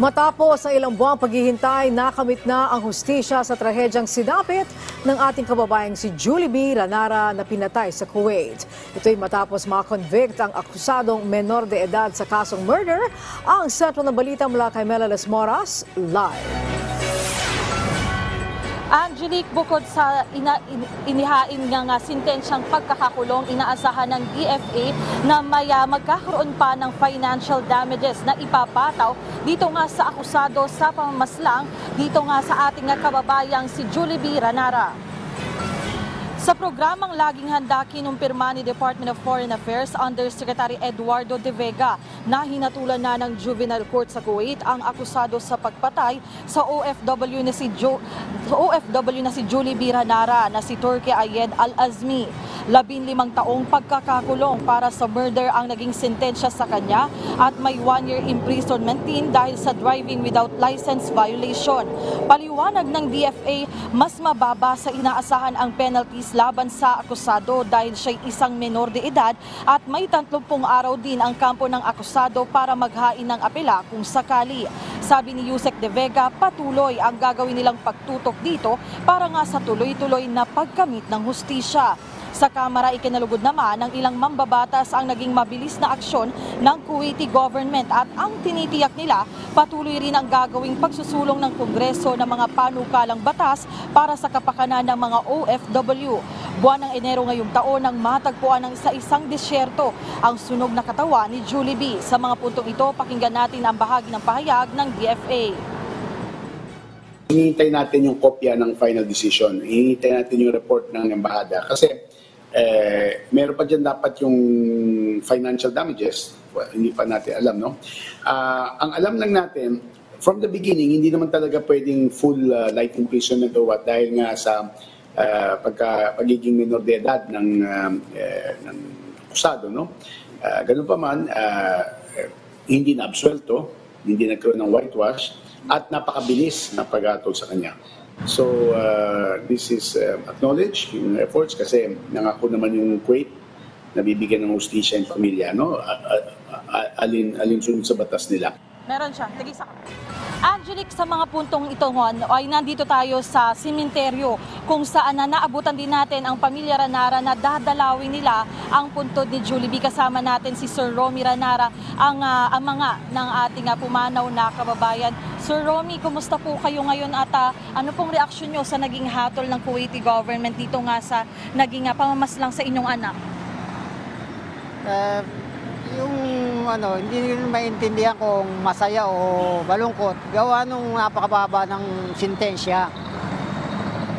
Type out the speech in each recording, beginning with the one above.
Matapos ang ilang buwang paghihintay, nakamit na ang hustisya sa trahedyang sinapit ng ating kababayang si Julie B. Ranara na pinatay sa Kuwait. Ito'y matapos makakonvict ang akusadong menor de edad sa kasong murder. Ang sentro ng balita mula kay Mela Las Moras, live. Angelique, bukod sa inihain nga sentensyang pagkakakulong, inaasahan ng DFA na magkakaroon pa ng financial damages na ipapataw dito nga sa akusado sa pamamaslang dito nga sa ating kababayang si Julie B. Ranara. Sa programang Laging Handa, kinumpirma ni Department of Foreign Affairs Undersecretary Eduardo De Vega na hinatulan na ng Juvenile Court sa Kuwait ang akusado sa pagpatay sa OFW na si Julie B. Ranara na si Turki Ayed Al-Azmi. 15 taong pagkakakulong para sa murder ang naging sentensya sa kanya at may 1-year imprisonment din dahil sa driving without license violation. Paliwanag ng DFA, mas mababa sa inaasahan ang penalties laban sa akusado dahil siya'y isang menor de edad at may 30 araw din ang kampo ng akusado para maghain ng apela kung sakali. Sabi ni Yusek De Vega, patuloy ang gagawin nilang pagtutok dito para nga sa tuloy-tuloy na pagkamit ng hustisya. Sa Kamara, ikinalugod naman ng ilang mambabatas ang naging mabilis na aksyon ng Kuwaiti government at ang tinitiyak nila patuloy rin ang gagawing pagsusulong ng Kongreso ng mga panukalang batas para sa kapakanan ng mga OFW. Buwan ng Enero ngayong taon nang matagpuan ng isang disyerto ang sunog na katawan ni Julie B. Sa mga puntong ito, pakinggan natin ang bahagi ng pahayag ng DFA. Hinihintay natin yung kopya ng final decision. Hinihintay natin yung report ng embahada. Kasi meron pa dyan dapat yung financial damages. Well, hindi pa natin alam, no? Ang alam lang natin, from the beginning, hindi naman talaga pwedeng full life imprisonment o what dahil nga sa pagiging minor de edad ng akusado, no? Ganun pa man, hindi na absuelto, hindi nagkaroon ng whitewash, at napakabilis na pag-atol sa kanya. So, this is acknowledge yung efforts kasi nangako naman yung Kuwait na bibigyan ng hustisya yung pamilya, no? Alinsunod sa batas nila. Meron siya. Tigisa ka. Angelique, sa mga puntong ito ay nandito tayo sa sementeryo kung saan na naabutan din natin ang pamilya Ranara na dadalawin nila ang puntod ni Julie B. Kasama natin si Sir Romy Ranara, ang mga ng ating pumanaw na kababayan. Sir Romy, kumusta po kayo ngayon at ano pong reaksyon nyo sa naging hatol ng Kuwaiti government dito nga sa naging pamamaslang sa inyong anak? Hindi rin maintindihan kung masaya o malungkot gawa nung napakababa ng sintensya.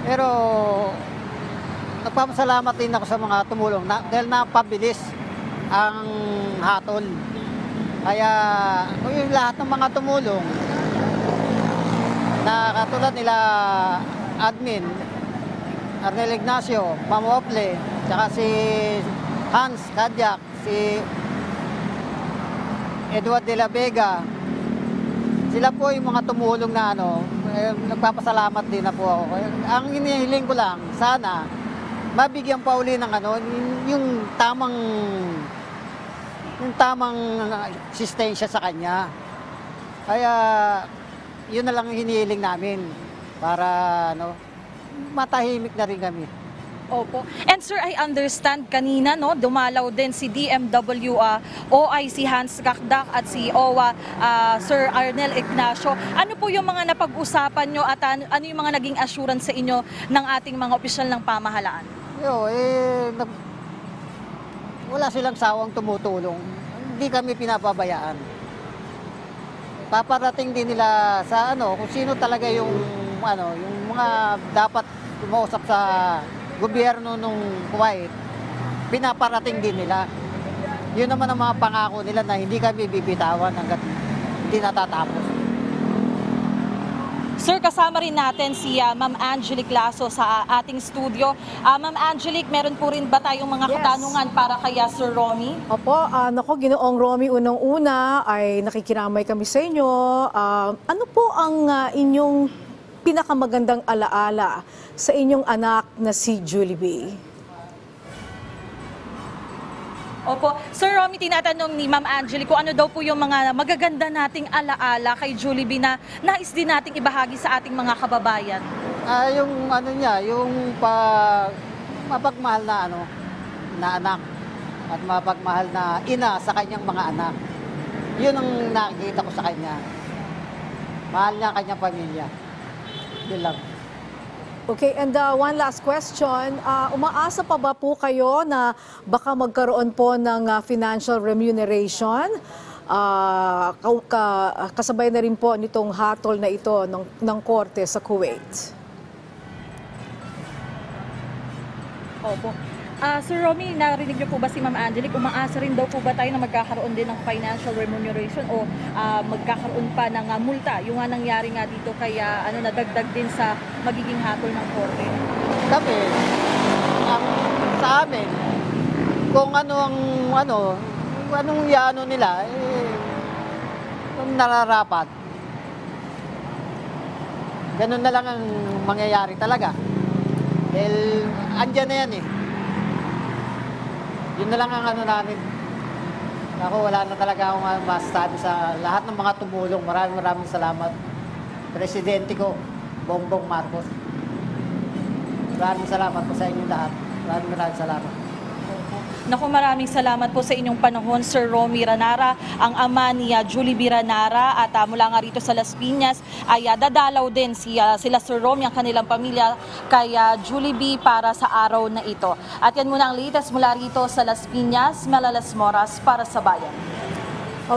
Pero nagpapasalamat din ako sa mga tumulong dahil napabilis ang hatol. Kaya yung lahat ng mga tumulong na katulad nila admin Arnel Ignacio, Ma'am Ople, tsaka si Hans Kadyak, si Edward de la Vega, sila po yung mga tumulong na nagpapasalamat din na po ako. Ang inihiling ko lang, sana mabigyan pa uli ng yung tamang sistensya sa kanya. Kaya yun na lang ang hinihiling namin para matahimik na rin kami. Opo. And sir, I understand kanina dumalaw din si DMW OIC Hans Kakdak at si OWA Sir Arnel Ignacio. Ano po yung mga napag-usapan nyo at ano yung mga naging assurance sa inyo ng ating mga opisyal ng pamahalaan? Wala silang sawang tumutulong. Hindi kami pinapabayaan. Paparating din nila sa kung sino talaga yung mga dapat kumausap sa gobyerno ng Kuwait, pinaparating din nila. Yun naman ang mga pangako nila na hindi kami bibitawan hanggat hindi natatapos. Sir, kasama rin natin si Ma'am Angelique Lasso sa ating studio. Ma'am Angelique, meron po rin ba tayong mga katanungan para kay Sir Romy? Opo, Ginoong Romy, unang-una ay nakikiramay kami sa inyo. Ano po ang inyong pinakamagandang alaala sa inyong anak na si Julie B? Opo. Sir Romy, tinatanong ni Ma'am Angeli kung ano daw po yung mga magaganda nating alaala kay Jollibee na nais din nating ibahagi sa ating mga kababayan. Yung ano niya, yung mapagmahal na na anak at mapagmahal na ina sa kanyang mga anak. Yun ang nakikita ko sa kanya. Mahal niya ang kanyang pamilya. Yun lang. Okay, and one last question. Umaasa pa ba po kayo na baka magkaroon po ng financial remuneration? Kasabay na rin po nitong hatol na ito ng korte sa Kuwait. Opo. Sir Romy, narinig niyo po ba si Ma'am Angelique? Umaasa rin daw po ba tayo na magkakaroon din ng financial remuneration o magkakaroon pa ng multa? Yung nga nangyari nga dito kaya nadagdag din sa magiging hatol ng korte. Kami, sa amin, kung anong yano nila, kung nararapat, ganun na lang ang mangyayari talaga. Dahil andyan na yan eh. Yun na lang ang namin. Ako, wala na talaga akong masasabi sa lahat ng mga tumulong. Maraming salamat. Presidente ko, Bongbong Marcos. Maraming salamat po sa inyong lahat. Maraming salamat. Naku, maraming salamat po sa inyong panahon, Sir Romy Ranara, ang ama ni Jollibee Ranara, at mula nga rito sa Las Piñas ay dadalaw din sila Sir Romy, ang kanilang pamilya, kay Jollibee para sa araw na ito. At yan muna ang latest mula rito sa Las Piñas. Mela Lesmoras para sa Bayan.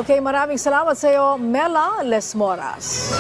Okay, maraming salamat sa iyo, Mela Lesmoras.